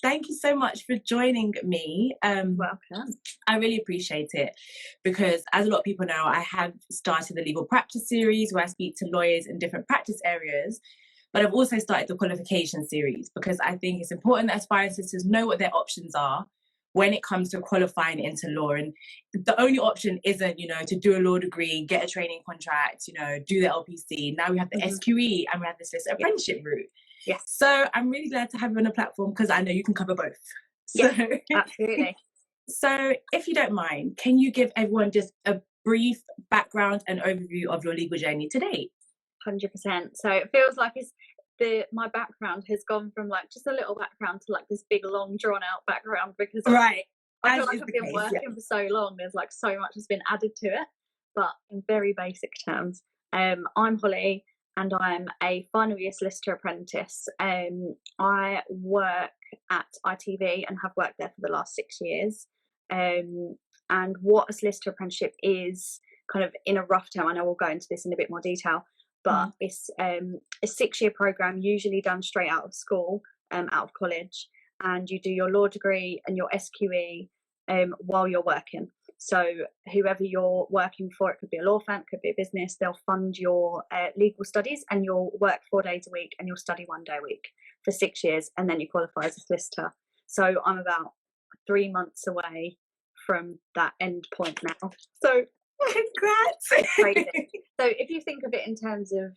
Thank you so much for joining me. Welcome. I really appreciate it because, as a lot of people know, I have started the legal practice series where I speak to lawyers in different practice areas. But I've also started the qualification series because I think it's important that aspiring solicitors know what their options are when it comes to qualifying into law. And the only option isn't, to do a law degree, get a training contract, do the LPC. Now we have the SQE and we have the Solicitor Apprenticeship route. Yes. So I'm really glad to have you on the platform because I know you can cover both. Yes, absolutely. So if you don't mind, can you give everyone just a brief background and overview of your legal journey to date? 100%. So it feels like my background has gone from like just a little background to like this big long drawn out background because I feel like I've been working for so long. There's like so much has been added to it, but in very basic terms, I'm Holly and I'm a final year solicitor apprentice. I work at ITV and have worked there for the last 6 years. And what a solicitor apprenticeship is, kind of in a rough term, I know we'll go into this in a bit more detail, but it's a 6-year program, usually done straight out of school, out of college, and you do your law degree and your SQE while you're working. So whoever you're working for, it could be a law firm, it could be a business, they'll fund your legal studies and you'll work 4 days a week and you'll study 1 day a week for 6 years and then you qualify as a solicitor. So I'm about 3 months away from that end point now. So congrats. Crazy. So if you think of it in terms of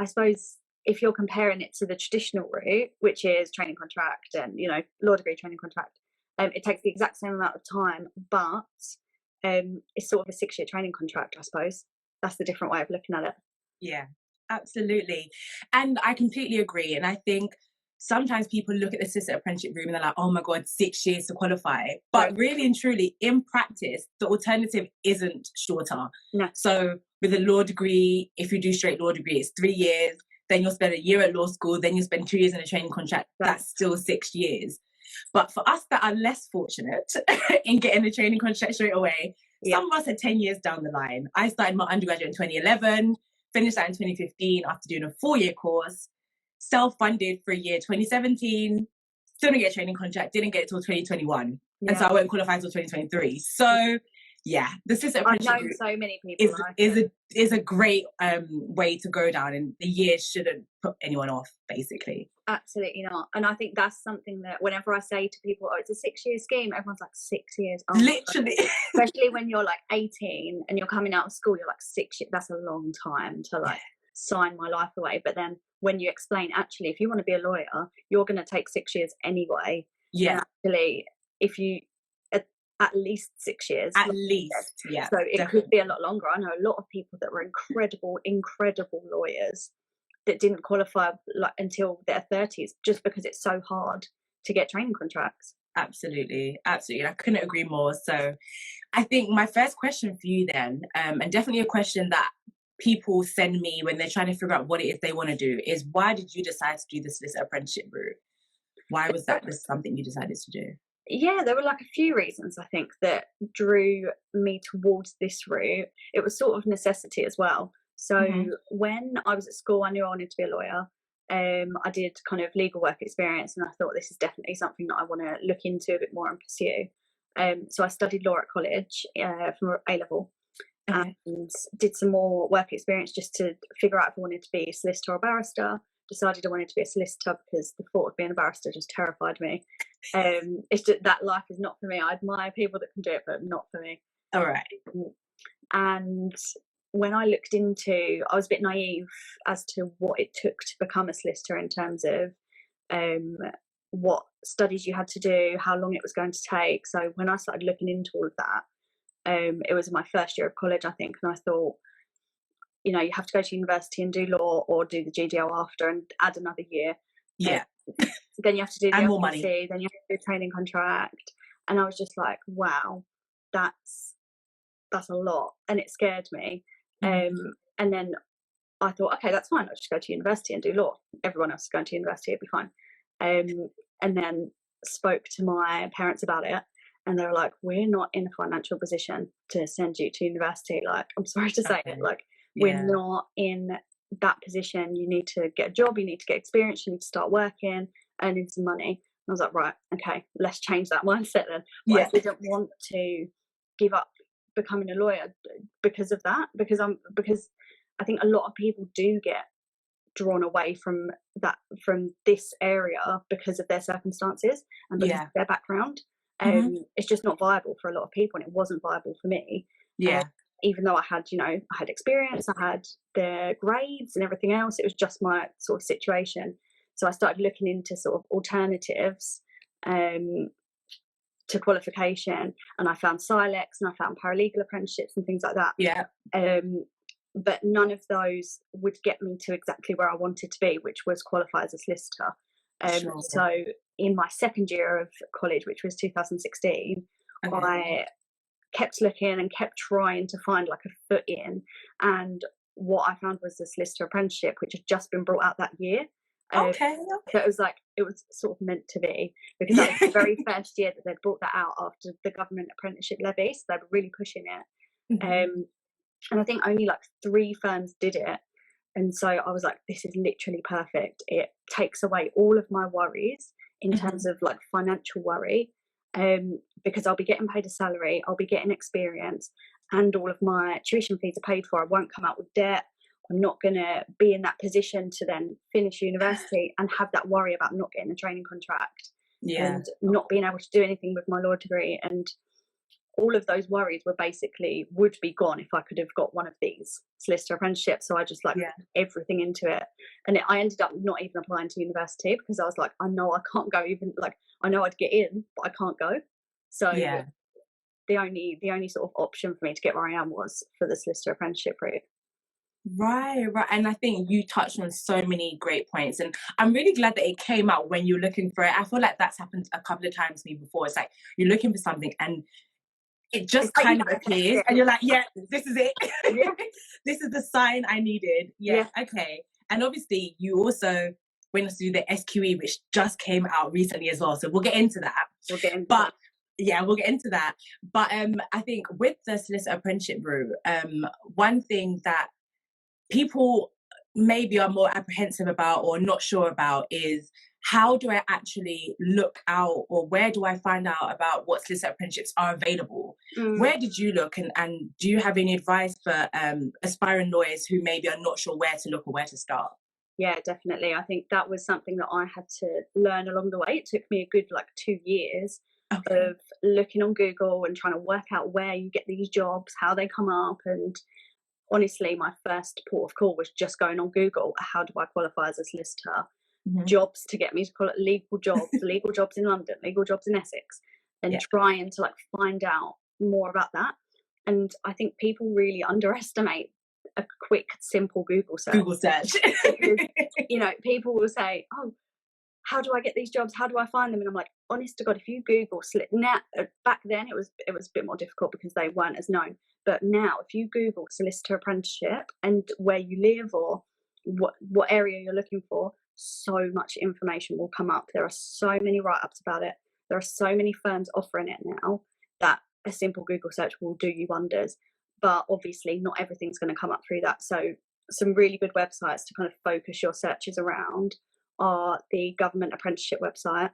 I suppose if you're comparing it to the traditional route, which is training contract and law degree training contract, it takes the exact same amount of time, but it's sort of a 6-year training contract, I suppose. That's the different way of looking at it. Yeah, absolutely. And I completely agree. And I think sometimes people look at the solicitor apprenticeship route and they're like, oh my God, 6 years to qualify. But really and truly, in practice, the alternative isn't shorter. No. So with a law degree, if you do straight law degree, it's 3 years. Then you'll spend a year at law school. Then you'll spend 2 years in a training contract. That's still 6 years. But for us that are less fortunate in getting a training contract straight away, some of us are 10 years down the line. I started my undergraduate in 2011, finished that in 2015 after doing a 4-year course. Self-funded for a year, 2017, still didn't get a training contract, didn't get it till 2021. And so I won't qualify until 2023. So yeah, the solicitor apprenticeship I've known so many people is a great way to go down, and the year shouldn't put anyone off, basically. Absolutely not. And I think that's something that whenever I say to people, oh, it's a 6-year scheme, everyone's like, 6 years. Oh, literally. Especially when you're like 18 and you're coming out of school, you're like 6 years. That's a long time to like sign my life away. But then when you explain, actually, if you want to be a lawyer, you're going to take 6 years anyway. Yeah. And actually, if you at least 6 years. At least, yeah. So it could be a lot longer. I know a lot of people that were incredible lawyers that didn't qualify like until their 30s just because it's so hard to get training contracts. Absolutely. I couldn't agree more. So I think my first question for you then, and definitely a question that people send me when they're trying to figure out what it is they want to do, is why did you decide to do the solicitor apprenticeship route? Why was that something you decided to do? Yeah, there were like a few reasons I think that drew me towards this route. It was sort of necessity as well. So when I was at school, I knew I wanted to be a lawyer. I did kind of legal work experience and I thought this is definitely something that I want to look into a bit more and pursue. So I studied law at college from A-level and did some more work experience just to figure out if I wanted to be a solicitor or barrister. Decided I wanted to be a solicitor because the thought of being a barrister just terrified me. It's just that life is not for me. I admire people that can do it, but not for me. All right. And when I looked into, I was a bit naive as to what it took to become a solicitor in terms of what studies you had to do, how long it was going to take. So when I started looking into all of that, it was my first year of college, I think, and I thought, you have to go to university and do law or do the GDO after and add another year. Yeah. Then you have to do the and LPC, more money. Then you have to do a training contract. And I was just like, wow, that's a lot. And it scared me. And then I thought, okay, that's fine. I'll just go to university and do law. Everyone else is going to university, it'll be fine. And then spoke to my parents about it. And they were like, we're not in a financial position to send you to university. Like, I'm sorry to say it. Like, we're not in that position. You need to get a job, you need to get experience, you need to start working, earning some money. I was like, right, okay, let's change that mindset then. But I didn't want to give up becoming a lawyer because of that, because I think a lot of people do get drawn away from this area because of their circumstances and because of their background. It's just not viable for a lot of people, and it wasn't viable for me. Even though I had experience, I had the grades and everything else, it was just my sort of situation. So I started looking into sort of alternatives to qualification, and I found Silex and I found paralegal apprenticeships and things like that. But none of those would get me to exactly where I wanted to be, which was qualify as a solicitor. So in my second year of college, which was 2016, I kept looking and kept trying to find like a foot in, and what I found was the solicitor apprenticeship, which had just been brought out that year. So it was sort of meant to be, because that was the very first year that they'd brought that out after the government apprenticeship levy, so they were really pushing it. And I think only like 3 firms did it, and so I was like, this is literally perfect. It takes away all of my worries in terms of like financial worry, because I'll be getting paid a salary, I'll be getting experience, and all of my tuition fees are paid for. I won't come out with debt. I'm not going to be in that position to then finish university and have that worry about not getting a training contract and not being able to do anything with my law degree. And all of those worries would be gone if I could have got one of these solicitor apprenticeships. So I just everything into it. And I ended up not even applying to university, because I was like, I know I can't go, even like I know I'd get in, but I can't go. So the only sort of option for me to get where I am was for the solicitor apprenticeship route. Right. And I think you touched on so many great points, and I'm really glad that it came out when you're looking for it. I feel like that's happened a couple of times to me before. It's like you're looking for something and it just kind of appears, and you're like, this is it. This is the sign I needed. Okay. And obviously you also went to do the SQE, which just came out recently as well, so we'll get into that. We'll get into that. But I think with the solicitor apprenticeship route, one thing that people maybe are more apprehensive about or not sure about is, how do I actually look out, or where do I find out about what solicitor apprenticeships are available? Where did you look, and do you have any advice for aspiring lawyers who maybe are not sure where to look or where to start? Yeah, definitely. I think that was something that I had to learn along the way. It took me a good 2 years of looking on Google and trying to work out where you get these jobs, how they come up. And honestly, my first port of call was just going on Google, how do I qualify as a solicitor? Jobs to get me to call it legal jobs in London, legal jobs in Essex, and trying to find out more about that. And I think people really underestimate a quick, simple Google search. Because, people will say, oh, how do I get these jobs? How do I find them? And I'm like, honest to God, if you Google back then it was a bit more difficult because they weren't as known. But now, if you Google solicitor apprenticeship and where you live or what area you're looking for, so much information will come up. There are so many write-ups about it. There are so many firms offering it now that a simple Google search will do you wonders. But obviously not everything's going to come up through that. So some really good websites to kind of focus your searches around are the government apprenticeship website.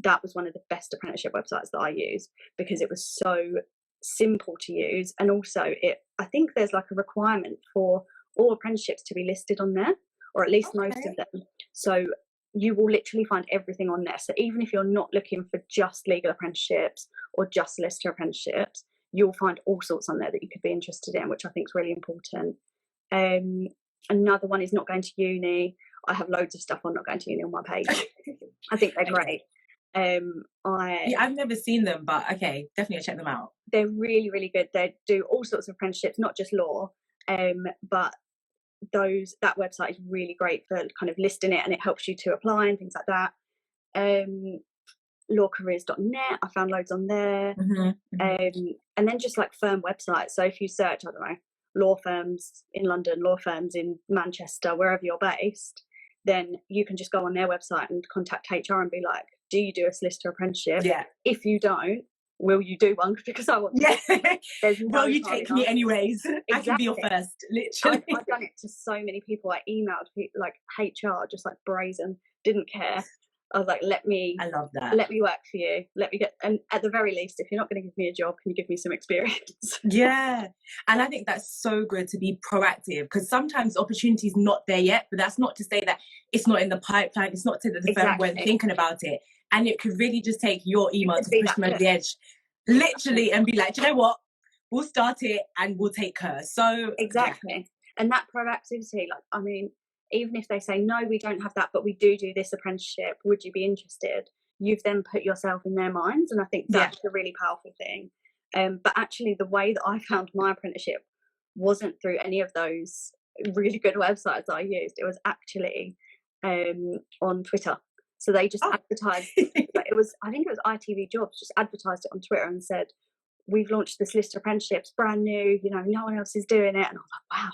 That was one of the best apprenticeship websites that I used, because it was so simple to use. And also I think there's a requirement for all apprenticeships to be listed on there, or at least most of them. So you will literally find everything on there. So even if you're not looking for just legal apprenticeships or just solicitor apprenticeships, you'll find all sorts on there that you could be interested in, which I think is really important. Another one is not going to uni. I have loads of stuff on not going to uni on my page. I think they're great. I've never seen them, but okay, definitely check them out. They're really, really good. They do all sorts of apprenticeships, not just law, but that website is really great for kind of listing it, and it helps you to apply and things like that. Lawcareers.net, I found loads on there. And then just firm websites. So if you search, I don't know, law firms in London, law firms in Manchester, wherever you're based, then you can just go on their website and contact HR and be like, do you do a solicitor apprenticeship? If you don't, will you do one? Because I want will you take me anyways? Exactly. I can be your first, literally. I've done it to so many people. I emailed people, HR, just brazen, didn't care. I was like, I love that. Let me work for you. Let me get, and at the very least, if you're not going to give me a job, can you give me some experience? Yeah. And I think that's so good to be proactive, because sometimes opportunity is not there yet, but that's not to say that it's not in the pipeline. It's not to say that the firm weren't thinking about it. And it could really just take your email to push them over the edge, literally, and be like, do you know what? We'll start it and we'll take her. So exactly. Yeah. And that proactivity, like, I mean, even if they say, no, we don't have that, but we do this apprenticeship, would you be interested? You've then put yourself in their minds. And I think that's a really powerful thing. But actually, the way that I found my apprenticeship wasn't through any of those really good websites I used. It was actually on Twitter. So they just advertised, I think it was ITV Jobs, just advertised it on Twitter and said, we've launched the Solicitor Apprenticeships, brand new, you know, no one else is doing it. And I was like, wow,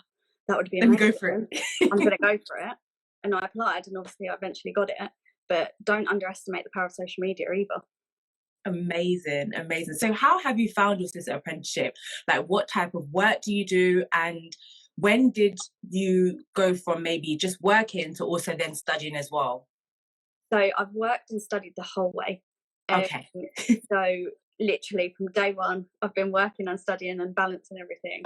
that would be amazing. Let me go for it. I'm going to go for it. And I applied, and obviously I eventually got it. But don't underestimate the power of social media either. Amazing. So how have you found your Solicitor Apprenticeship? Like, what type of work do you do? And when did you go from maybe just working to also then studying as well? So I've worked and studied the whole way. Okay. So literally from day one, I've been working and studying and balancing everything.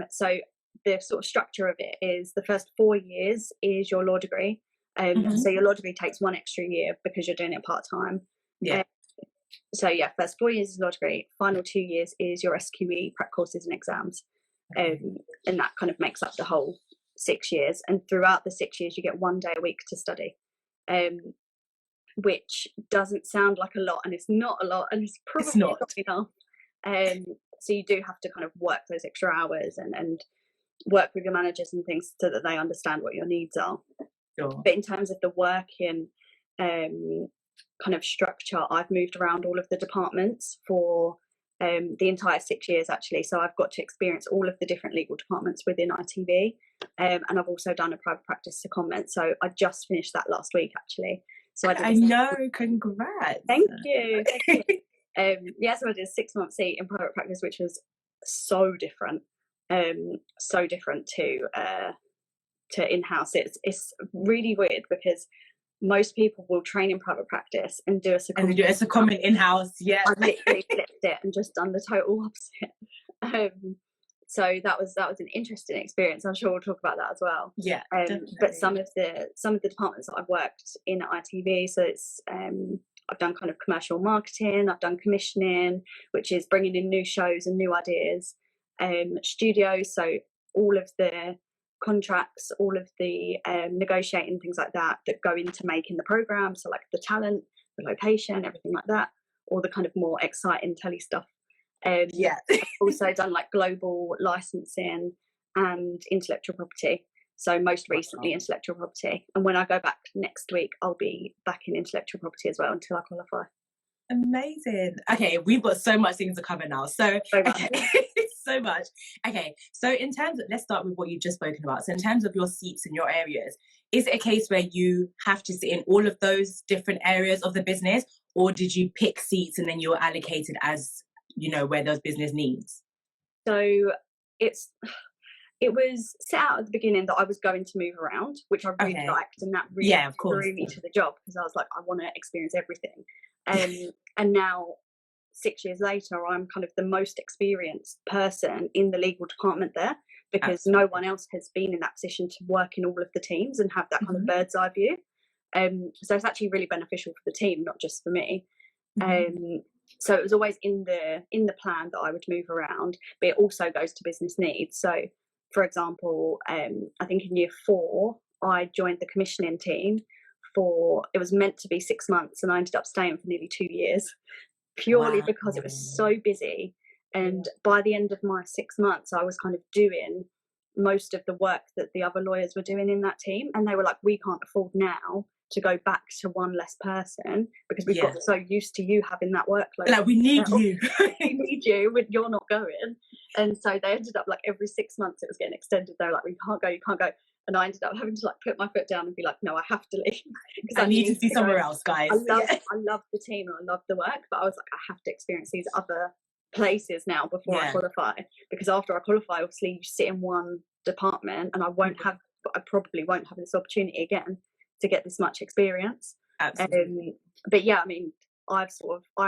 So the sort of structure of it is the first 4 years is your law degree. So your law degree takes 1 extra year because you're doing it part-time. Yeah. So yeah, first 4 years is law degree. Final 2 years is your SQE, prep courses and exams. And that kind of makes up the whole 6 years. And throughout the 6 years, you get 1 day a week to study. Which doesn't sound like a lot, and it's not a lot, and it's probably not enough. So you do have to kind of work those extra hours and work with your managers and things so that they understand what your needs are. Sure. But in terms of the working kind of structure, I've moved around all of the departments for the entire 6 years actually. So I've got to experience all of the different legal departments within ITV, and I've also done a private practice secondment. So I just finished that last week actually. So I know, congrats. Thank you. Yeah, so I did a 6-month seat in private practice, which was so different to in-house. It's really weird because most people will train in private practice and do a secondment. And they do a secondment in-house, yeah. I've literally flipped it and just done the total opposite. So that was an interesting experience. I'm sure we'll talk about that as well. Yeah, but some of the departments that I've worked in at ITV, so it's I've done kind of commercial marketing, I've done commissioning, which is bringing in new shows and new ideas, studios, so all of the contracts, all of the negotiating, things like that go into making the program, so like the talent, the location, everything like that, all the kind of more exciting telly stuff. I've also done like global licensing and intellectual property, so most recently intellectual property, and when I go back next week I'll be back in intellectual property as well until I qualify. Amazing. Okay, we've got so much things to cover now. So so much. Okay, so in terms of, let's start with what you've just spoken about. So in terms of your seats in your areas, is it a case where you have to sit in all of those different areas of the business, or did you pick seats and then you were allocated as, you know, where those business needs? So it was set out at the beginning that I was going to move around, which I really liked, and that really drew me to the job because I was like, I want to experience everything. And now 6 years later, I'm kind of the most experienced person in the legal department there, because no one else has been in that position to work in all of the teams and have that kind of bird's eye view. So it's actually really beneficial for the team, not just for me. So it was always in the plan that I would move around, but it also goes to business needs. So for example, I think in year 4 I joined the commissioning team it was meant to be 6 months, and I ended up staying for nearly 2 years, purely because it was so busy. And by the end of my 6 months I was kind of doing most of the work that the other lawyers were doing in that team, and they were like, we can't afford now to go back to one less person because we've got so used to you having that workload. Like, we need you. We need you when you're not going. And so they ended up like every 6 months it was getting extended. They were like, you can't go. And I ended up having to like put my foot down and be like, no, I have to leave. Because I need to see somewhere else, guys. I love the team and I love the work, but I was like, I have to experience these other places now before I qualify. Because after I qualify, obviously you sit in one department, and I probably won't have this opportunity again to get this much experience. Absolutely. But yeah, I mean, I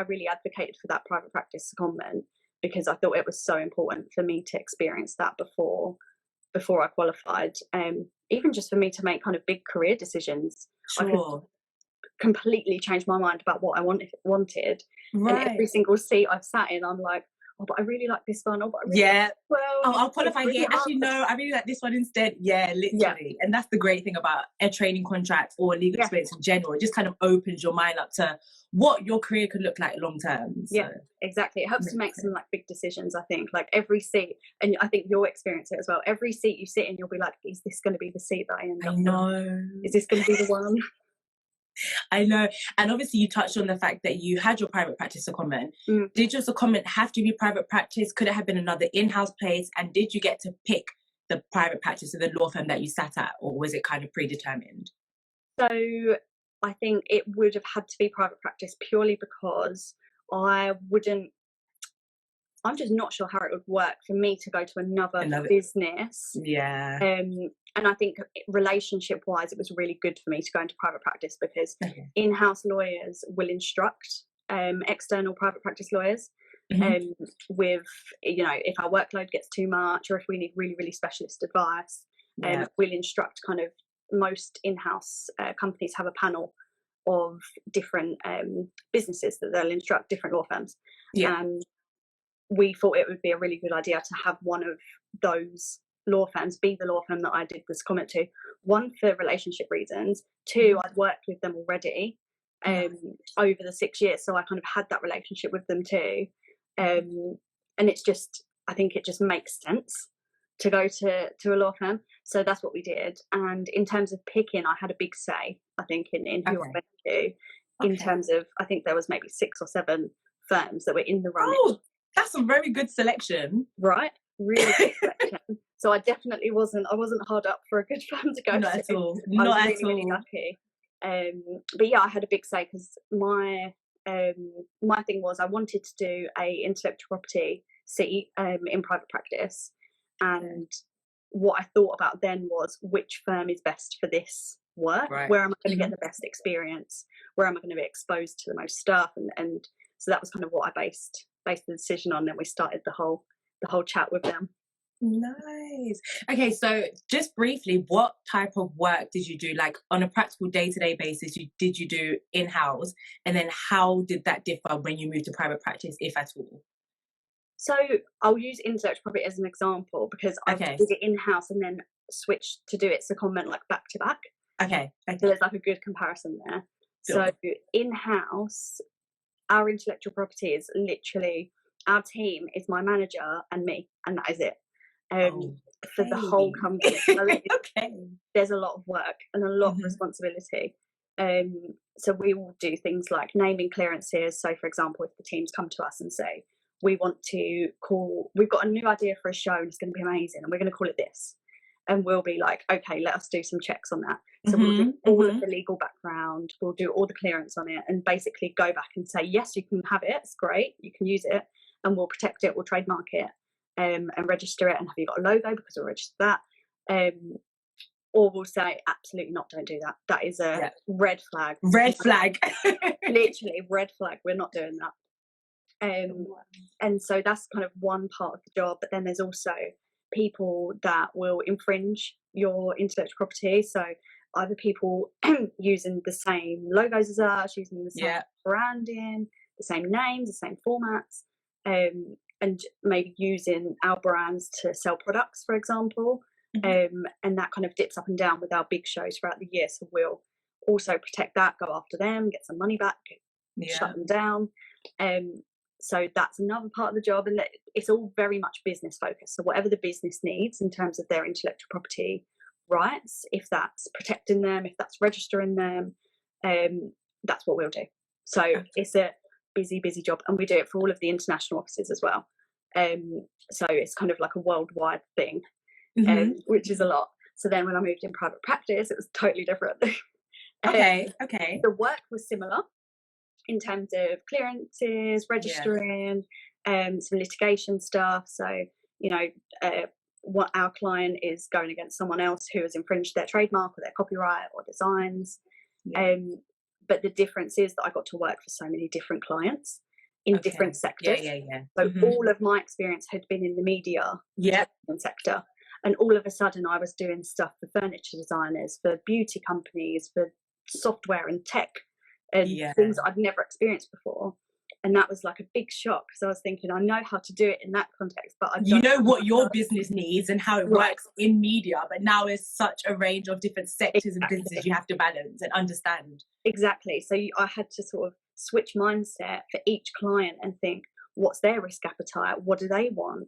really advocated for that private practice secondment because I thought it was so important for me to experience that before I qualified. Even just for me to make kind of big career decisions. Sure. I could completely change my mind about what I wanted. Right. And every single seat I've sat in, I'm like, oh, but I really like this one. Oh, but I really like I'll qualify really here. Actually, no, I really like this one instead. Yeah, literally. Yeah. And that's the great thing about a training contract or legal experience in general. It just kind of opens your mind up to what your career could look like long term. So. Yeah, exactly. It helps to make some like big decisions, I think. Like every seat, and I think you'll experience it as well. Every seat you sit in, you'll be like, is this going to be the seat that I end up with? Is this going to be the one? I know. And obviously you touched on the fact that you had your private practice secondment. Did your secondment have to be private practice? Could it have been another in-house place? And did you get to pick the private practice of the law firm that you sat at, or was it kind of predetermined? So I think it would have had to be private practice purely because I'm just not sure how it would work for me to go to another business. Yeah. And I think relationship-wise, it was really good for me to go into private practice because in-house lawyers will instruct external private practice lawyers with, you know, if our workload gets too much or if we need really, really specialist advice, we'll instruct kind of most in-house companies have a panel of different businesses that they'll instruct, different law firms. And we thought it would be a really good idea to have one of those law firms be the law firm that I did this comment to. One, for relationship reasons. Two, I'd worked with them already over the 6 years, so I kind of had that relationship with them too. And it's just, I think it just makes sense to go to a law firm. So that's what we did. And in terms of picking, I had a big say, I think, in who I went to. In terms of, I think there was maybe 6 or 7 firms that were in the running. Oh, that's a very good selection. Right? Really good selection. So I definitely wasn't hard up for a good firm to go to. Not at all. Not at all. Really lucky. But yeah, I had a big say because my thing was I wanted to do a intellectual property seat in private practice, and what I thought about then was which firm is best for this work. Where am I going to get the best experience? Where am I going to be exposed to the most stuff? And so that was kind of what I based the decision on. Then we started the whole chat with them. Nice. Okay, so just briefly, what type of work did you do, like on a practical day-to-day basis? Did you do in-house, and then how did that differ when you moved to private practice, if at all? So I'll use intellectual property as an example because I did it in-house and then switched to do it secondment like back to back. Okay. So there's like a good comparison there. Sure. So in-house, our intellectual property is literally, our team is my manager and me, and that is it. For the whole company. So there's a lot of work and a lot of responsibility. So we will do things like naming clearances. So for example, if the teams come to us and say, we've got a new idea for a show and it's going to be amazing and we're going to call it this. And we'll be like, okay, let us do some checks on that. So we'll do all of the legal background, we'll do all the clearance on it and basically go back and say, yes, you can have it, it's great, you can use it, and we'll protect it, we'll trademark it. And register it, and have you got a logo because we'll register that, or we'll say absolutely not, don't do that, that is a red flag. Literally red flag, we're not doing that. And so that's kind of one part of the job, but then there's also people that will infringe your intellectual property. So either people using the same logos as us, using the same branding, the same names, the same formats, and maybe using our brands to sell products, for example. And that kind of dips up and down with our big shows throughout the year. So we'll also protect that, go after them, get some money back, shut them down. So that's another part of the job. And it's all very much business focused. So whatever the business needs in terms of their intellectual property rights, if that's protecting them, if that's registering them, that's what we'll do. So it's a busy job, and we do it for all of the international offices as well. So it's kind of like a worldwide thing, which is a lot. So then when I moved in private practice, it was totally different. Okay. The work was similar in terms of clearances, registering, some litigation stuff. So, you know, what our client is going against someone else who has infringed their trademark or their copyright or designs. but the difference is that I got to work for so many different clients in different sectors. So all of my experience had been in the media sector, and all of a sudden I was doing stuff for furniture designers, for beauty companies, for software and tech, and things that I'd never experienced before. And that was like a big shock, because I was thinking, I know how to do it in that context, but you know what your business needs and how it works in media, but now there's such a range of different sectors and businesses you have to balance and understand. Exactly. So I had to sort of switch mindset for each client and think, what's their risk appetite? What do they want?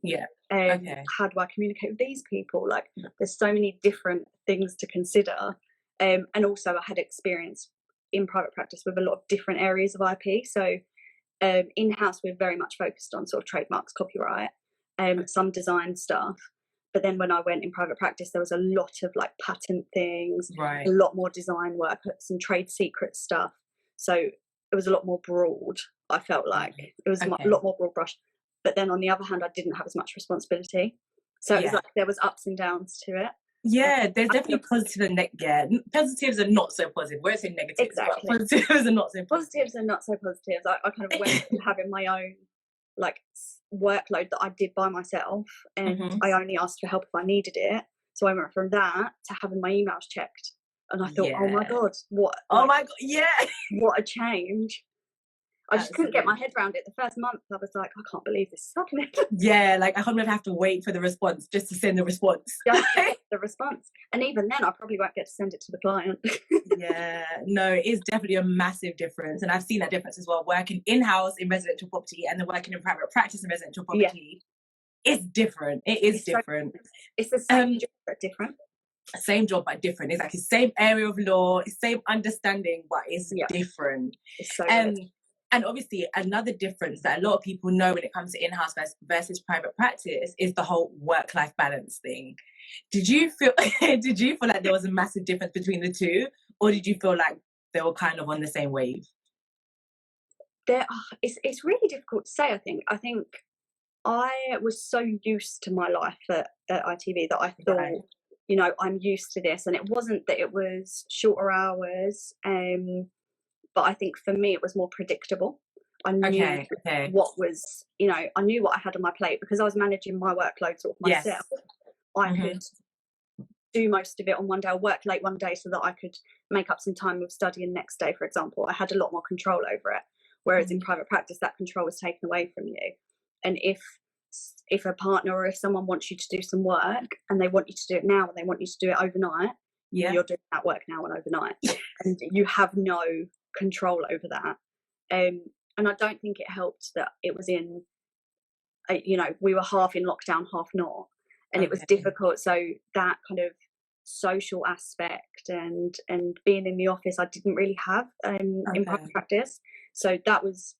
How do I communicate with these people? Like, there's so many different things to consider. And also I had experience in private practice with a lot of different areas of IP. So in-house, we're very much focused on sort of trademarks, copyright, some design stuff. But then when I went in private practice, there was a lot of like patent things, a lot more design work, some trade secret stuff. So it was a lot more broad. I felt like it was a lot more broad brush. But then on the other hand, I didn't have as much responsibility. So it was like there was ups and downs to it. Yeah, there's definitely positive and positives are not so positive. We're saying negatives. Exactly. Positives are not so positive. Positives and not so positives. I kind of went from having my own like workload that I did by myself, and I only asked for help if I needed it. So I went from that to having my emails checked, and I thought, oh my god, what? What a change! I just couldn't get my head around it. The first month, I was like, I can't believe this is happening. Like I can't believe I have to wait for the response just to send the response. The response. And even then, I probably won't get to send it to the client. No, it is definitely a massive difference. And I've seen that difference as well. Working in-house in residential property and then working in private practice in residential property. It's different. It's different. It's the same job, but different. Same job, but different. Exactly. Same area of law, same understanding, but it's different. It's so and obviously, another difference that a lot of people know when it comes to in-house versus private practice is the whole work-life balance thing. Did you feel like there was a massive difference between the two, or did you feel like they were kind of on the same wave? It's really difficult to say. I think I was so used to my life at ITV that I thought, you know, I'm used to this, and it wasn't that it was shorter hours. But I think for me, it was more predictable. I knew what was, you know, I knew what I had on my plate because I was managing my workload sort of myself. I could do most of it on one day, or work late one day so that I could make up some time with studying next day, for example. I had a lot more control over it. Whereas in private practice, that control was taken away from you. And if a partner or if someone wants you to do some work and they want you to do it now and they want you to do it overnight, you're doing that work now and overnight. And you have no control over that. And I don't think it helped that it was in, you know, we were half in lockdown, half not. And it was difficult. So that kind of social aspect and being in the office, I didn't really have in private practice. So that was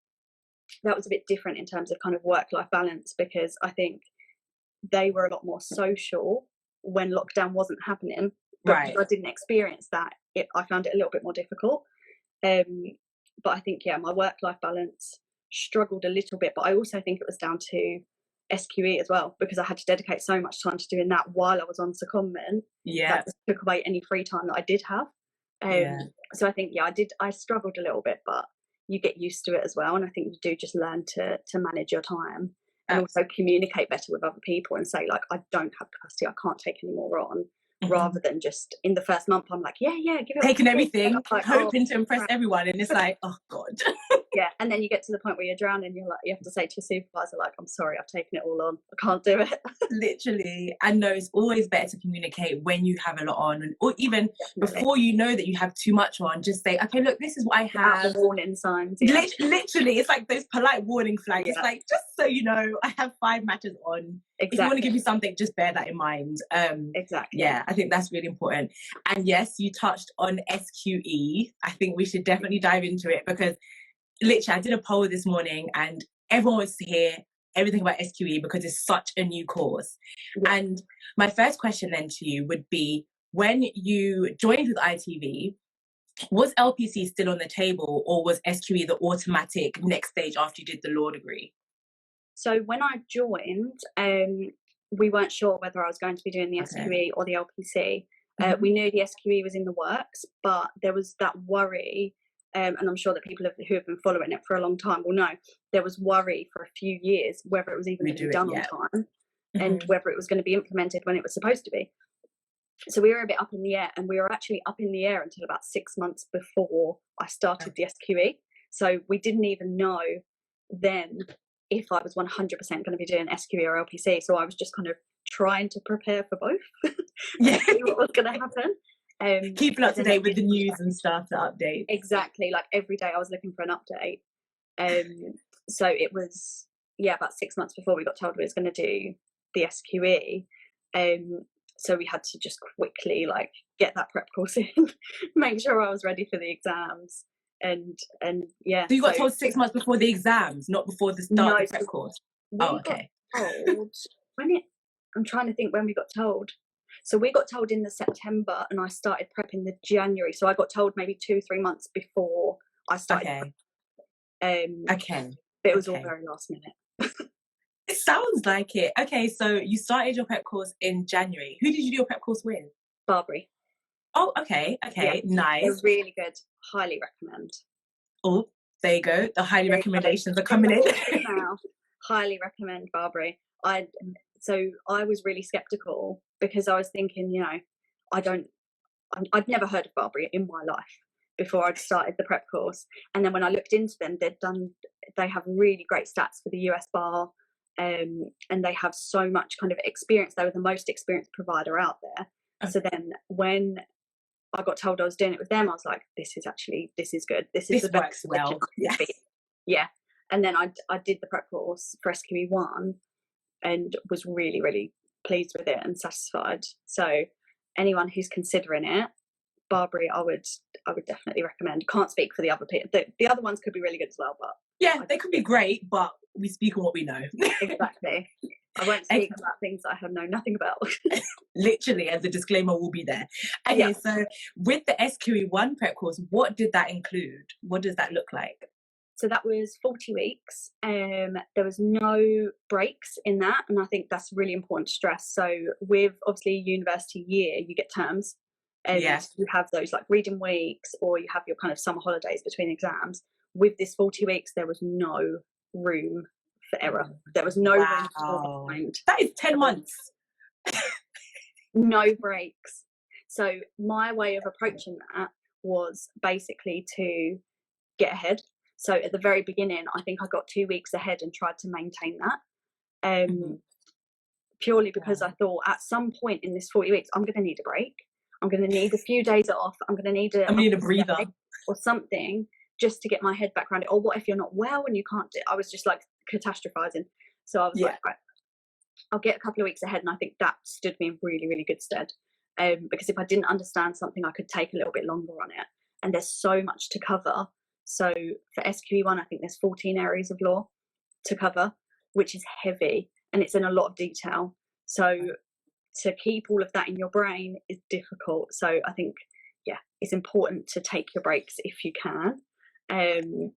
a bit different in terms of kind of work-life balance, because I think they were a lot more social when lockdown wasn't happening. But because I didn't experience that, I found it a little bit more difficult. But I think, my work-life balance struggled a little bit, but I also think it was down to SQE as well, because I had to dedicate so much time to doing that while I was on secondment. That just took away any free time that I did have. So I think, I struggled a little bit, but you get used to it as well. And I think you do just learn to manage your time and also communicate better with other people and say, like, I don't have capacity, I can't take any more on. Rather than just in the first month, I'm like, give it taking everything, like, hoping to impress everyone, and it's like, oh god. And then you get to the point where you're drowning, you're like, you have to say to your supervisor, like, I'm sorry, I've taken it all on, I can't do it. Literally. And no, it's always better to communicate when you have a lot on, or even before you know that you have too much on, just say, okay, look, this is what I have. The warning signs. Literally, it's like those polite warning flags. It's like, just so you know, I have 5 matters on. If you want to give me something, just bear that in mind. Exactly. Yeah, I think that's really important. And yes, you touched on SQE. I think we should definitely dive into it, because literally I did a poll this morning and everyone wants to hear everything about SQE because it's such a new course. And my first question then to you would be, when you joined with ITV, was LPC still on the table, or was SQE the automatic next stage after you did the law degree? So when I joined, we weren't sure whether I was going to be doing the SQE or the LPC. We knew the SQE was in the works, but there was that worry and I'm sure that people who have been following it for a long time will know, there was worry for a few years whether it was even going to be done on time, and whether it was going to be implemented when it was supposed to be. So we were a bit up in the air, and we were actually up in the air until about 6 months before I started the SQE. So we didn't even know then if I was 100% going to be doing SQE or LPC. So I was just kind of trying to prepare for both and see what was going to happen. Keeping up to date with the news and stuff, the updates. Exactly. Like every day I was looking for an update. So it was, about 6 months before we got told we was going to do the SQE. So we had to just quickly get that prep course in, make sure I was ready for the exams, and yeah. So you got told 6 months before the exams, not before the start of the prep course. Okay. Told I'm trying to think when we got told. So we got told in the September, and I started prep in the January. So I got told maybe 2-3 months before I started. Okay. But it was all very last minute. It sounds like it. Okay, so you started your prep course in January. Who did you do your prep course with? Barbri. Oh, okay, nice. They're really good. Highly recommend. Oh, there you go. The highly recommendations are coming in. Now, highly recommend Barbri. I was really skeptical because I was thinking, I'd never heard of Barbri in my life before I'd started the prep course. And then when I looked into them, they have really great stats for the US bar. And they have so much kind of experience. They were the most experienced provider out there. Okay. So then when I got told I was doing it with them, I was like, this is good. This is the best. Works well. Yes. Yeah. And then I did the prep course for SQE1 and was really, really pleased with it and satisfied. So anyone who's considering it, Barbri, I would definitely recommend. Can't speak for the other people. The other ones could be really good as well, but they could be great, but we speak on what we know. Exactly. I won't speak about things that I know nothing about. Literally, as a disclaimer will be there. Okay, so with the SQE1 prep course, what did that include? What does that look like? So that was 40 weeks. There was no breaks in that, and I think that's really important to stress. So with obviously a university year, you get terms. And you have those reading weeks, or you have your kind of summer holidays between exams. With this 40 weeks, there was no room for error. There was no room to find. That is 10 months. No breaks. So my way of approaching that was basically to get ahead. So at the very beginning, I think I got 2 weeks ahead and tried to maintain that. Purely because I thought at some point in this 40 weeks, I'm going to need a break. I'm going to need a few days off. I'm going to need a breather or something just to get my head back around it. Or what if you're not well and you can't do it? I was just catastrophizing. So I was right, I'll get a couple of weeks ahead. And I think that stood me in really, really good stead. Because if I didn't understand something, I could take a little bit longer on it. And there's so much to cover. So for SQE1, I think there's 14 areas of law to cover, which is heavy. And it's in a lot of detail. So to keep all of that in your brain is difficult. So I think, it's important to take your breaks if you can, and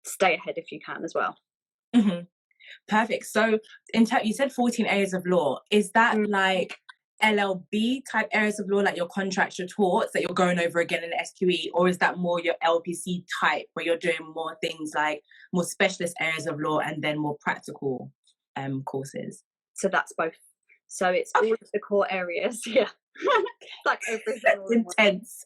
stay ahead if you can as well. Mm-hmm. Perfect. So you said 14 areas of law. Is that LLB type areas of law, like your contracts, your torts that you're going over again in SQE, or is that more your LPC type where you're doing more things like more specialist areas of law and then more practical courses? So that's both. So it's all of the core areas. Yeah. Like everything. Intense.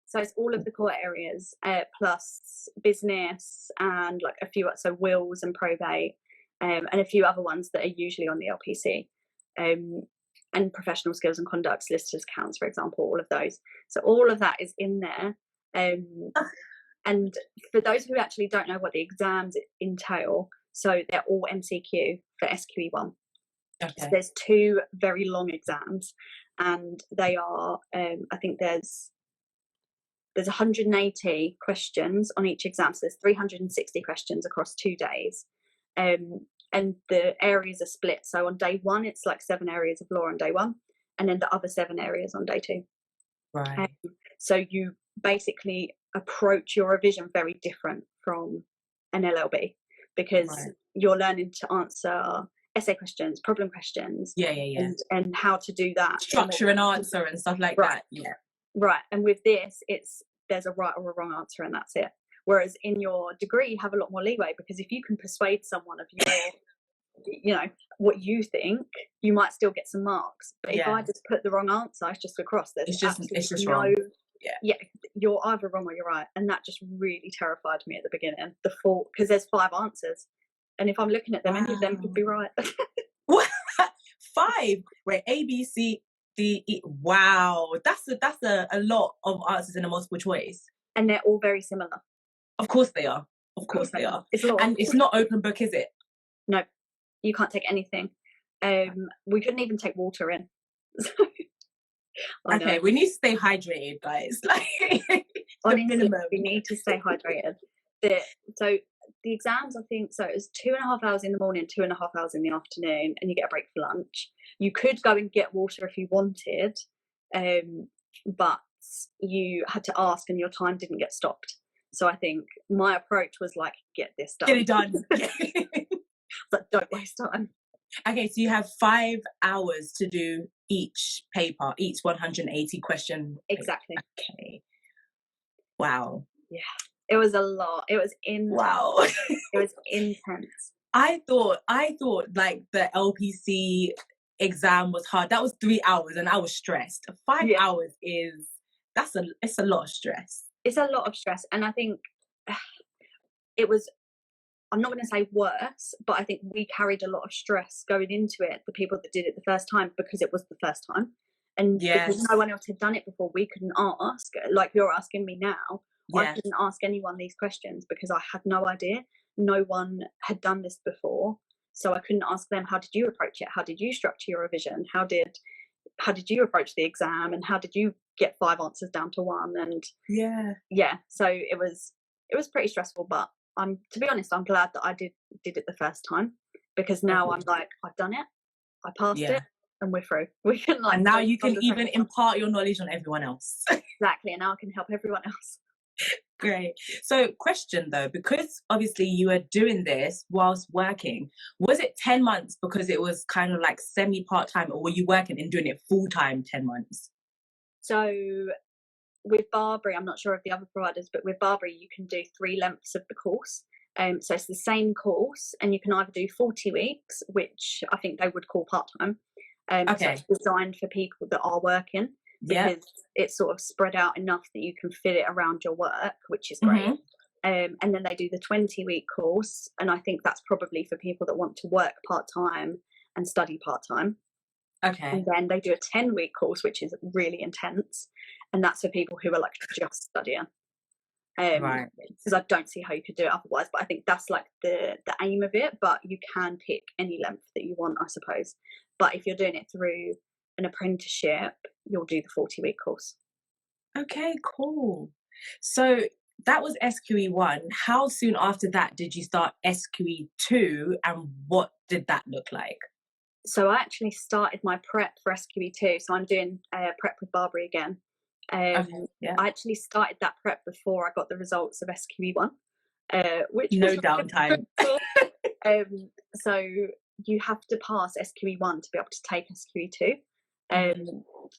So it's all of the core areas, plus business and a few, so wills and probate, and a few other ones that are usually on the LPC, and professional skills and conduct, solicitors' accounts, for example, all of those. So all of that is in there. And for those who actually don't know what the exams entail, so they're all MCQ for SQE1. Okay. So there's 2 very long exams, and they are, I think there's 180 questions on each exam. So there's 360 questions across 2 days. And the areas are split. So on day 1, it's 7 areas of law on day 1, and then the other 7 areas on day 2. Right. So you basically approach your revision very different from an LLB, because you're learning to answer essay questions, problem questions, and how to do that, structure and answer and stuff like that. Yeah, right. And with this, it's there's a right or a wrong answer and that's it. Whereas in your degree, you have a lot more leeway, because if you can persuade someone of your, you know, what you think, you might still get some marks. But if I just put the wrong answer, it's just across. There's it's just wrong. Yeah, you're either wrong or you're right. And that just really terrified me at the beginning. The fault, because there's 5 answers. And if I'm looking at them, any of them could be right. What? 5? Wait, A, B, C, D, E. Wow. That's a lot of answers in a multiple choice. And they're all very similar. Of course they are. Of course they are. And it's not open book, is it? No. You can't take anything. We couldn't even take water in. Okay, we need to stay hydrated, guys. Like, honestly, minimum. We need to stay hydrated. So the exams, I think, so it was 2.5 hours in the morning, 2.5 hours in the afternoon, and you get a break for lunch. You could go and get water if you wanted, but you had to ask and your time didn't get stopped. So I think my approach was like, get this done. Get it done. But don't waste time. Okay, so you have 5 hours to do each paper, each 180 question. Exactly. Okay. Wow. Yeah. It was a lot. It was intense. Wow. It was intense. I thought like the LPC exam was hard. That was 3 hours and I was stressed. 5 hours it's a lot of stress. It's a lot of stress. And I think it was, I'm not going to say worse, but I think we carried a lot of stress going into it, the people that did it the first time, because it was the first time. And because no one else had done it before, we couldn't ask, like you're asking me now. I couldn't ask anyone these questions because I had no idea. No one had done this before. So I couldn't ask them, how did you approach it? How did you structure your revision? How did you approach the exam? And how did you get 5 answers down to 1? And so it was pretty stressful, but to be honest, I'm glad that I did it the first time, because now I'm like, I've done it, I passed it, and we're through. We can like, and now you can even impart your knowledge on everyone else. Exactly, and now I can help everyone else. Great. So question though, because obviously you were doing this whilst working, was it 10 months because it was kind of like semi-part-time, or were you working and doing it full-time 10 months? So with barbri, I'm not sure of the other providers, but with barbri you can do 3 lengths of the course. So it's the same course, and you can either do 40 weeks, which I think they would call part-time. So it's designed for people that are working, because it's sort of spread out enough that you can fit it around your work, which is great. And then they do the 20-week course, and I think that's probably for people that want to work part-time and study part-time. And then they do a 10-week course, which is really intense, and that's for people who are like just studying. Because I don't see how you could do it otherwise, but I think that's like the aim of it. But you can pick any length that you want, I suppose. But if you're doing it through an apprenticeship, you'll do the 40-week course. Okay, cool. So that was SQE1. How soon after that did you start SQE2, and what did that look like? So I actually started my prep for SQE2. So I'm doing prep with barbri again. I actually started that prep before I got the results of SQE1, which no downtime. So you have to pass SQE1 to be able to take SQE2.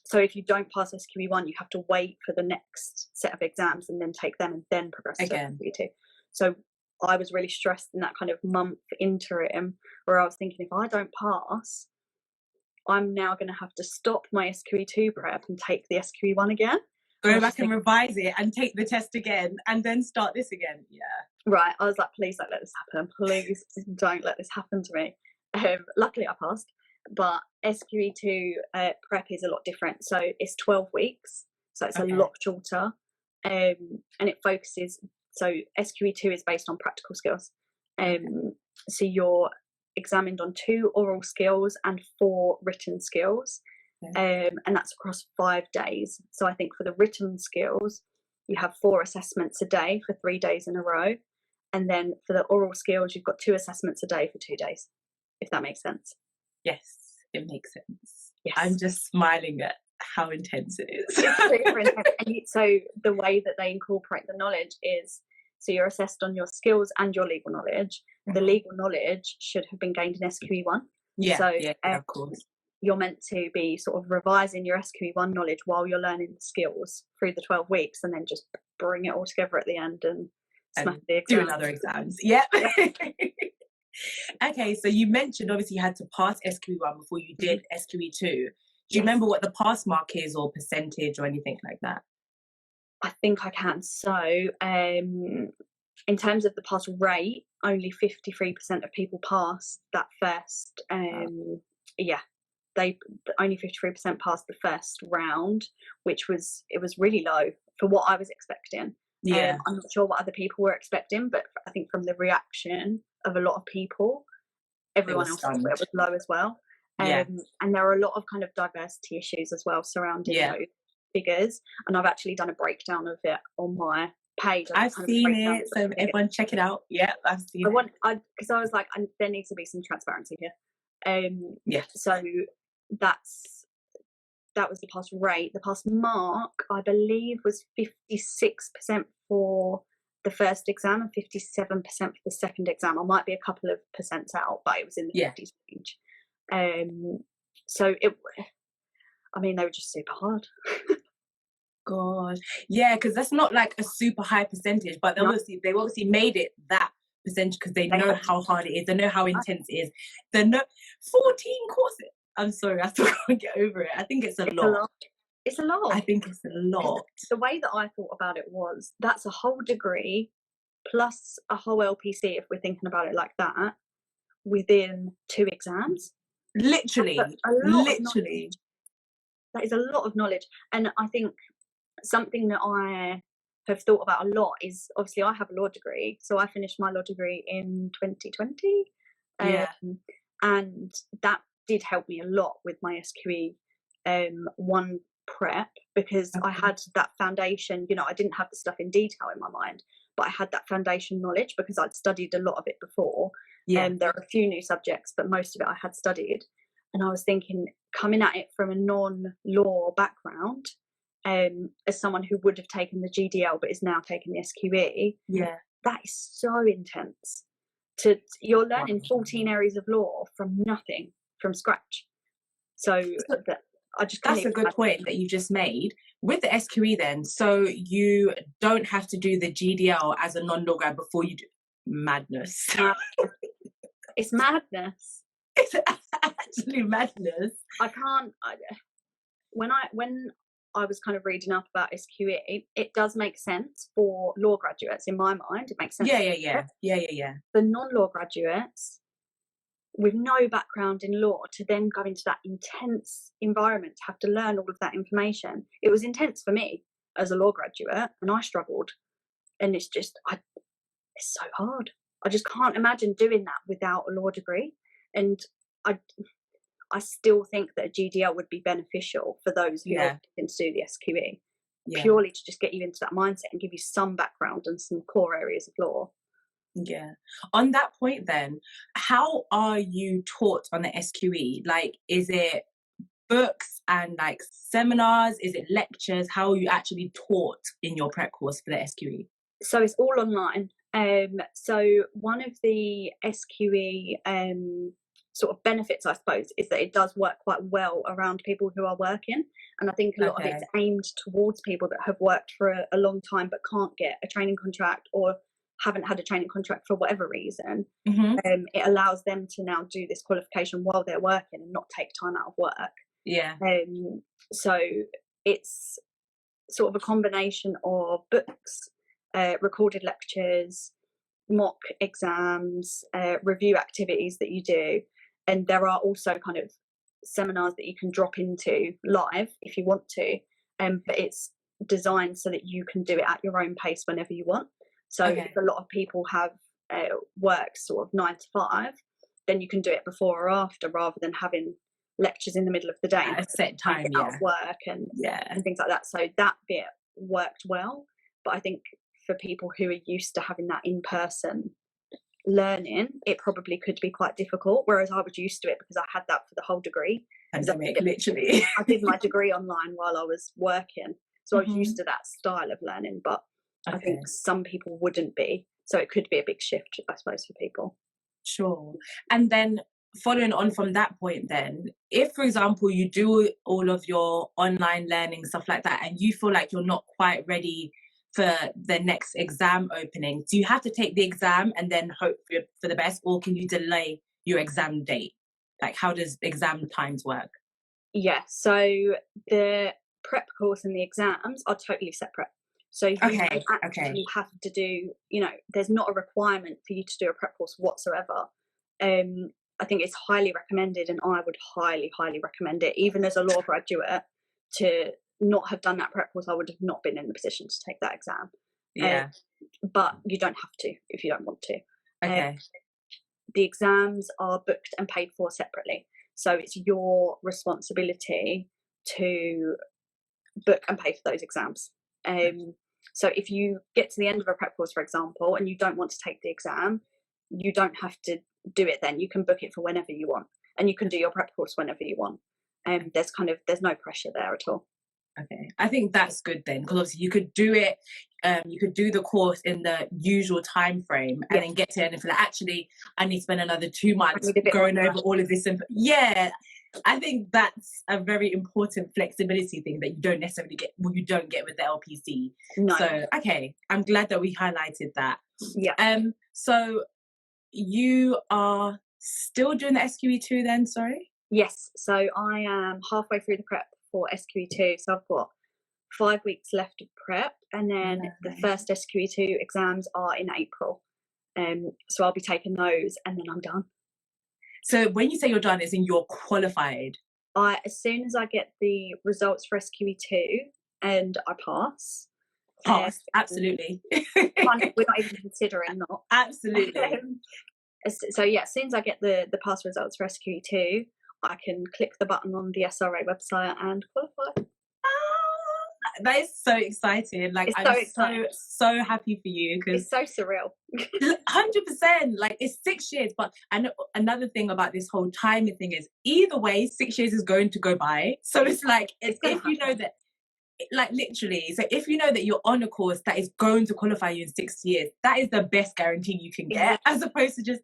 So if you don't pass SQE1, you have to wait for the next set of exams and then take them and then progress to SQE2. So I was really stressed in that kind of month interim where I was thinking, if I don't pass, I'm now going to have to stop my SQE2 prep and take the SQE1 again. Go back and revise it and take the test again and then start this again. Right. I was like, please don't let this happen. Please don't let this happen to me. Luckily I passed, but SQE2 prep is a lot different. So it's 12 weeks. So it's a lot shorter. And it focuses, so SQE2 is based on practical skills. So you're examined on 2 oral skills and 4 written skills, and that's across 5 days. So I think for the written skills you have 4 assessments a day for 3 days in a row, and then for the oral skills you've got 2 assessments a day for 2 days, if that makes sense. Yes, it makes sense. I'm just smiling at how intense it is. Super intense. And so the way that they incorporate the knowledge is, so you're assessed on your skills and your legal knowledge. The legal knowledge should have been gained in SQE1. Of course. You're meant to be sort of revising your SQE1 knowledge while you're learning the skills through the 12 weeks, and then just bring it all together at the end and smash the exams. Do another exams. Yep. And smash the exams. Do another exams. Yep. Okay, so you mentioned obviously you had to pass SQE1 before you did SQE2. Do you remember what the pass mark is or percentage or anything like that? I think I can. So in terms of the pass rate, only 53% of people passed that first. They only 53% passed the first round, which was really low for what I was expecting. Yeah, I'm not sure what other people were expecting, but I think from the reaction of a lot of people, everyone else thought it was low as well. And there are a lot of kind of diversity issues as well surrounding those figures. And I've actually done a breakdown of it on my page. I've seen it, so everyone check it out. Yeah, I've seen it. Because I was like, there needs to be some transparency here. So that was the pass rate. The pass mark, I believe, was 56% for the first exam and 57% for the second exam. I might be a couple of percents out, but it was in the 50s range. So they were just super hard. God, yeah, because that's not like a super high percentage, but they obviously made it that percentage because they know how hard it is. They know how intense it is. They know 14 courses. I'm sorry, I still can't get over it. I think it's a lot. It's a lot. I think it's a lot. The way that I thought about it was that's a whole degree plus a whole LPC, if we're thinking about it like that, within 2 exams. Literally. That is a lot of knowledge. And I think something that I have thought about a lot is, obviously I have a law degree, so I finished my law degree in 2020. And that did help me a lot with my SQE1 prep, because I had that foundation. I didn't have the stuff in detail in my mind, but I had that foundation knowledge because I'd studied a lot of it before. There are a few new subjects, but most of it I had studied. And I was thinking, coming at it from a non-law background, as someone who would have taken the GDL but is now taking the SQE, that is so intense. You're learning 14 areas of law from nothing, from scratch. So that's a good point that you just made with the SQE then. So you don't have to do the GDL as a non-law grad before you do. Madness. It's madness. It's actually madness. When I was kind of reading up about SQE, it does make sense for law graduates. In my mind, it makes sense. Yeah. The non-law graduates with no background in law to then go into that intense environment to have to learn all of that information. It was intense for me as a law graduate, and I struggled. And it's just, it's so hard. I just can't imagine doing that without a law degree. And I still think that a GDL would be beneficial for those who are looking to do the SQE, purely to just get you into that mindset and give you some background and some core areas of law. Yeah. On that point then, how are you taught on the SQE? Like, is it books and like seminars? Is it lectures? How are you actually taught in your prep course for the SQE? So it's all online. So one of the SQE sort of benefits, I suppose, is that it does work quite well around people who are working. And I think a lot of it's aimed towards people that have worked for a long time but can't get a training contract or haven't had a training contract for whatever reason. It allows them to now do this qualification while they're working and not take time out of work. So it's sort of a combination of books, recorded lectures, mock exams, review activities that you do, and there are also kind of seminars that you can drop into live if you want to, but it's designed so that you can do it at your own pace whenever you want. So if a lot of people have work sort of 9 to 5, then you can do it before or after, rather than having lectures in the middle of the day at a set time, out of work and things like that. So that bit worked well, but I think for people who are used to having that in-person learning, it probably could be quite difficult, whereas I was used to it because I had that for the whole degree. Literally. I did my degree online while I was working, so I was used to that style of learning, but I think some people wouldn't be, so it could be a big shift, I suppose, for people. Sure. And then following on from that point then, if for example you do all of your online learning, stuff like that, and you feel like you're not quite ready for the next exam opening, do you have to take the exam and then hope for the best, or can you delay your exam date? Like, how does exam times work? Yeah, so the prep course and the exams are totally separate. So you don't actually have to do, there's not a requirement for you to do a prep course whatsoever. I think it's highly recommended, and I would highly, highly recommend it. Even as a law graduate, to not have done that prep course, I would have not been in the position to take that exam. Yeah. But you don't have to if you don't want to. Okay. The exams are booked and paid for separately. So it's your responsibility to book and pay for those exams. So if you get to the end of a prep course, for example, and you don't want to take the exam, you don't have to do it then. You can book it for whenever you want, and you can do your prep course whenever you want. There's no pressure there at all. Okay, I think that's good then, because obviously you could do it, you could do the course in the usual time frame and then get to it and feel like, actually, I need to spend another 2 months going over all of this. Yeah, I think that's a very important flexibility thing that you don't necessarily get, you don't get with the LPC. No. So, okay, I'm glad that we highlighted that. Yeah. So you are still doing the SQE2 then, sorry? Yes, so I am halfway through the prep for SQE2, so I've got 5 weeks left of prep, and then the first SQE2 exams are in April. So I'll be taking those, and then I'm done. So when you say you're done, is in you're qualified? As soon as I get the results for SQE2 and I pass. Absolutely. We're not even considering not. Absolutely. So yeah, as soon as I get the pass results for SQE2, I can click the button on the SRA website and qualify. That is so exciting. Like, I'm so happy for you, because it's so surreal. 100%. Like, it's 6 years, but I know another thing about this whole timing thing is, either way, 6 years is going to go by. So it's like, if you know that, like, literally, so if you know that you're on a course that is going to qualify you in 6 years, that is the best guarantee you can get, as opposed to just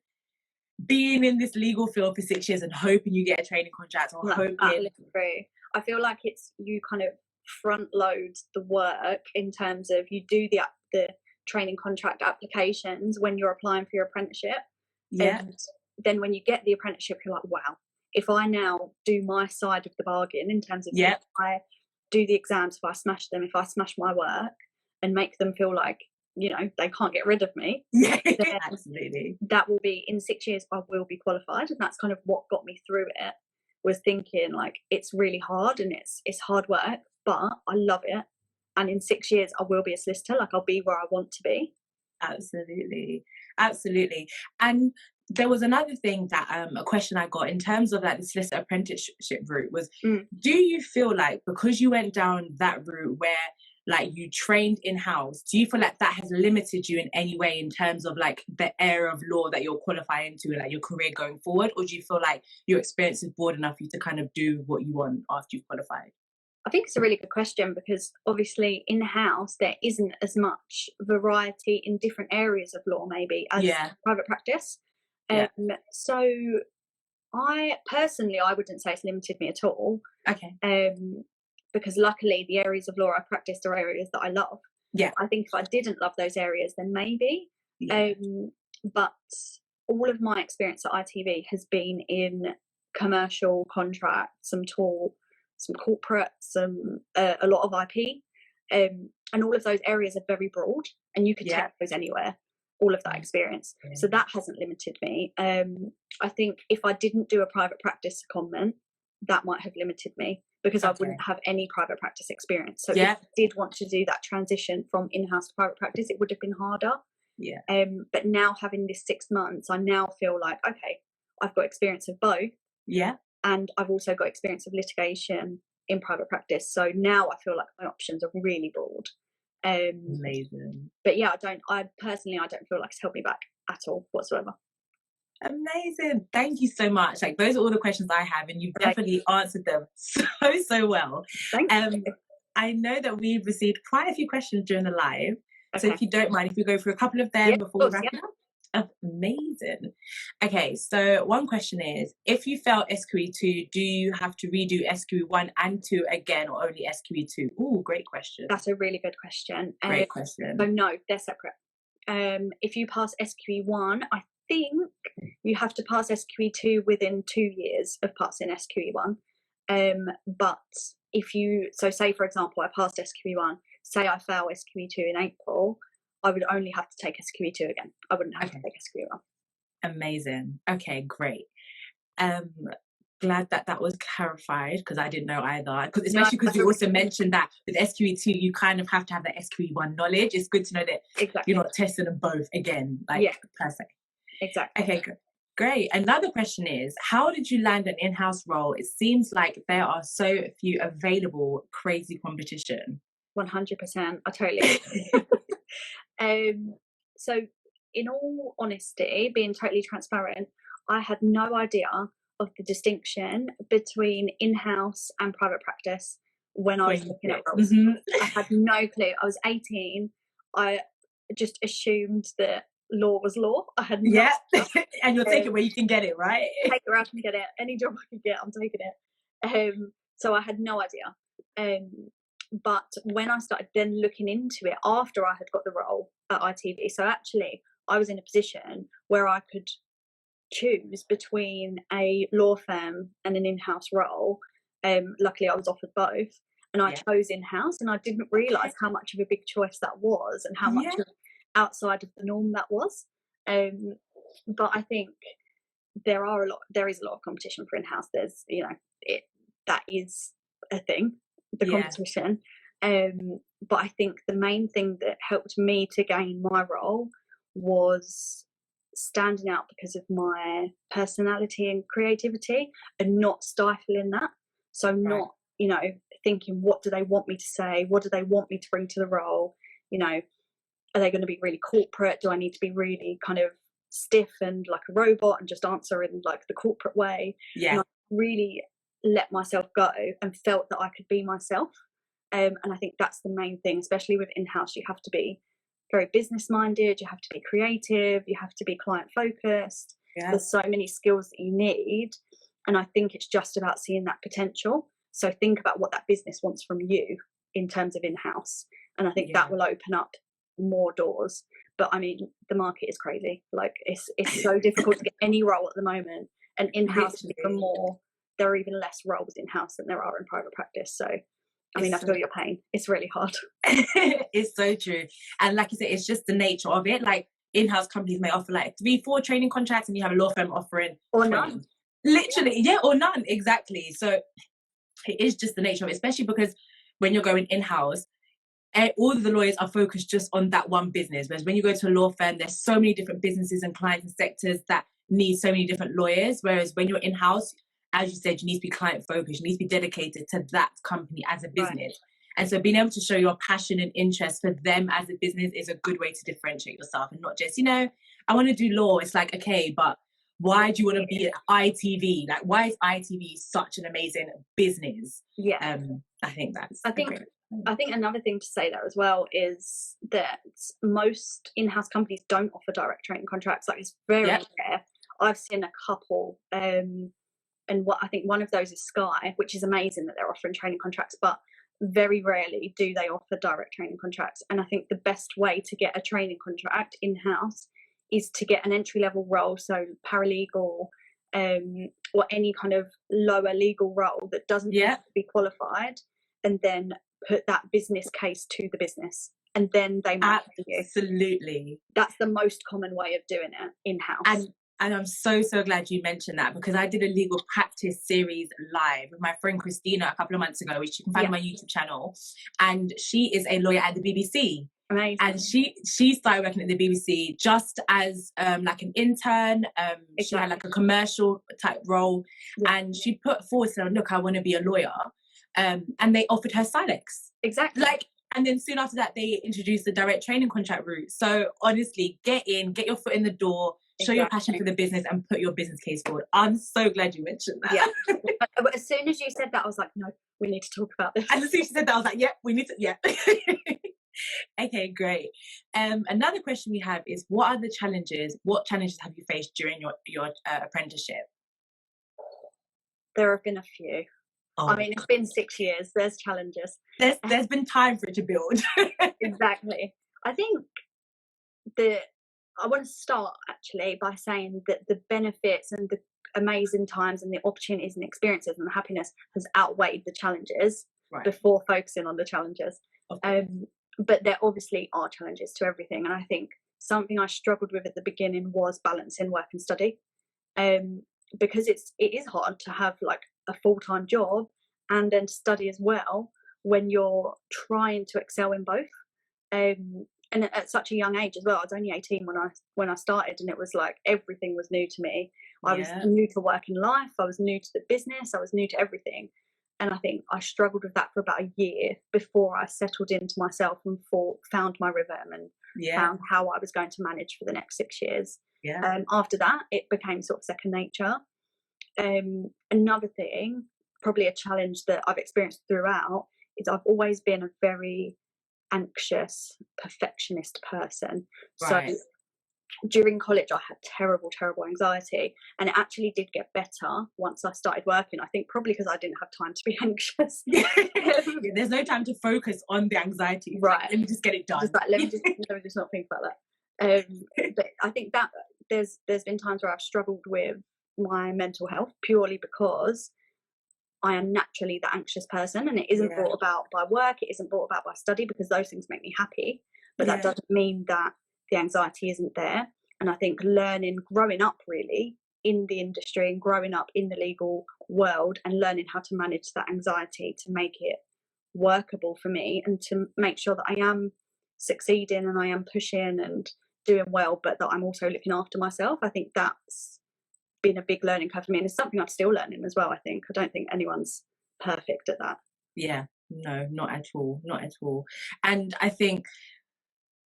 being in this legal field for 6 years and hoping you get a training contract, or hoping. I feel like it's, you kind of front load the work in terms of, you do the training contract applications when you're applying for your apprenticeship. Yeah. And then when you get the apprenticeship, you're like, wow, if I now do my side of the bargain in terms of if I do the exams, if I smash them, if I smash my work and make them feel like, they can't get rid of me. Yeah, absolutely. That will be, in 6 years, I will be qualified. And that's kind of what got me through it, was thinking, like, it's really hard and it's hard work, but I love it. And in 6 years, I will be a solicitor. Like, I'll be where I want to be. Absolutely. Absolutely. And there was another thing that, a question I got in terms of like the solicitor apprenticeship route was, do you feel like, because you went down that route where like you trained in-house, do you feel like that has limited you in any way in terms of like the area of law that you're qualifying into, like your career going forward? Or do you feel like your experience is broad enough for you to kind of do what you want after you've qualified? I think it's a really good question, because obviously in-house there isn't as much variety in different areas of law maybe as private practice. So I wouldn't say it's limited me at all. Okay. Because luckily the areas of law I practiced are areas that I love. Yeah. I think if I didn't love those areas, then maybe. But all of my experience at ITV has been in commercial contract, some tort, some corporate, a lot of IP, and all of those areas are very broad, and you could take those anywhere, all of that experience. So that hasn't limited me. I think if I didn't do a private practice secondment, that might have limited me, because I wouldn't have any private practice experience. So if I did want to do that transition from in-house to private practice, it would have been harder. But now, having this 6 months, I now feel like, okay, I've got experience of both. And I've also got experience of litigation in private practice. So now I feel like my options are really broad. Amazing. But yeah, I personally don't feel like it's held me back at all whatsoever. Amazing. Thank you so much. Like, those are all the questions I have, and you've definitely answered them so well. Thank you. I know that we've received quite a few questions during the live. So if you don't mind, if we go through a couple of them before we wrap up. Amazing. Okay, so one question is, if you fail SQE 2, do you have to redo SQE 1 and 2 again, or only SQE 2? Oh, great question. That's a really good question. Great question. So no, they're separate. If you pass SQE 1, I think you have to pass SQE 2 within 2 years of passing SQE 1. But if you, so say for example, I passed SQE 1, say I fail SQE 2 in April, I would only have to take SQE 2 again. I wouldn't have to take SQE 1. Amazing. Okay, great. Glad that was clarified, because I didn't know either. Especially because we also mentioned that with SQE 2, you kind of have to have the SQE 1 knowledge. It's good to know that you're not testing them both again. Perfect. Exactly. Okay, good. Great. Another question is, how did you land an in-house role? It seems like there are so few available. Crazy competition. 100%. I totally agree. So in all honesty, being totally transparent, I had no idea of the distinction between in-house and private practice when I was looking at roles. I had no clue. I was 18. I just assumed that law was law. I had no idea. And you'll take it where you can get it, right? Take it where I can get it. Any job I can get, I'm taking it. So I had no idea. But when I started then looking into it after I had got the role at ITV, so actually I was in a position where I could choose between a law firm and an in-house role. Luckily I was offered both, and I chose in-house, and I didn't realise how much of a big choice that was, and how much of outside of the norm that was. But I think there is a lot of competition for in-house. There's, that is a thing, the competition. But I think the main thing that helped me to gain my role was standing out because of my personality and creativity, and not stifling that. So not, thinking, what do they want me to say? What do they want me to bring to the role? Are they going to be really corporate? Do I need to be really kind of stiff and like a robot and just answer in like the corporate way? And I really let myself go and felt that I could be myself. And I think that's the main thing, especially with in-house. You have to be very business minded, you have to be creative, you have to be client focused. There's so many skills that you need, and I think it's just about seeing that potential. So think about what that business wants from you in terms of in-house, and I think that will open up more doors. But I mean, the market is crazy. Like it's so difficult to get any role at the moment, and in-house is even more. There are even less roles in-house than there are in private practice. So I mean, I feel your pain. It's really hard. It's so true. And like you said, it's just the nature of it. Like in-house companies may offer like 3-4 training contracts, and you have a law firm offering or 20. None. Literally, or none. Exactly. So it is just the nature of it, especially because when you're going in-house, all of the lawyers are focused just on that one business. Whereas when you go to a law firm, there's so many different businesses and clients and sectors that need so many different lawyers. Whereas when you're in-house, as you said, you need to be client focused. You need to be dedicated to that company as a business. Right. And so being able to show your passion and interest for them as a business is a good way to differentiate yourself, and not just, I want to do law. It's like, okay, but why do you want to be at ITV? Like, why is ITV such an amazing business? I think another thing to say there as well is that most in-house companies don't offer direct training contracts. Like, it's very rare. I've seen a couple, and what I think one of those is Sky, which is amazing that they're offering training contracts, but very rarely do they offer direct training contracts. And I think the best way to get a training contract in-house is to get an entry-level role, so paralegal, or any kind of lower legal role that doesn't need to be qualified, and then put that business case to the business, and then they might pay you. Absolutely. That's the most common way of doing it in-house. And I'm so glad you mentioned that, because I did a legal practice series live with my friend Christina a couple of months ago, which you can find on my YouTube channel. And she is a lawyer at the BBC. Amazing. And she started working at the BBC just as like an intern. She had like a commercial type role, and she put forward saying, look, I want to be a lawyer. And they offered her Silex. Exactly. And then soon after that, they introduced the direct training contract route. So honestly, get your foot in the door, show your passion for the business, and put your business case forward. I'm so glad you mentioned that. Yeah. But as soon as you said that, I was like, no, we need to talk about this. And as soon as she said that, I was like, we need to, Okay, great. Another question we have is, what challenges have you faced during your apprenticeship? There have been a few. Oh. I mean, it's been 6 years. There's challenges. There's been time for it to build. Exactly. I think I want to start actually by saying that the benefits and the amazing times and the opportunities and experiences and the happiness has outweighed the challenges before focusing on the challenges. But there obviously are challenges to everything, and I think something I struggled with at the beginning was balancing work and study, because it is hard to have like a full-time job and then study as well when you're trying to excel in both. And at such a young age as well. I was only 18 when I started, and it was like everything was new to me. I was new to working life, I was new to the business, I was new to everything. And I think I struggled with that for about a year before I settled into myself and found my rhythm and found how I was going to manage for the next 6 years. After that, it became sort of second nature. Another thing, probably a challenge that I've experienced throughout, is I've always been a very anxious, perfectionist person. So during college I had terrible anxiety, and it actually did get better once I started working. I think probably because I didn't have time to be anxious. There's no time to focus on the anxiety, let me just get it done. Let me just not think about that. But I think that there's been times where I've struggled with my mental health purely because I am naturally the anxious person, and it isn't brought about by work, it isn't brought about by study, because those things make me happy, but that doesn't mean that the anxiety isn't there. And I think growing up really in the industry and growing up in the legal world and learning how to manage that anxiety to make it workable for me and to make sure that I am succeeding and I am pushing and doing well, but that I'm also looking after myself. I think that's been a big learning curve for me, and it's something I'm still learning as well. I don't think anyone's perfect at that. No, not at all. And I think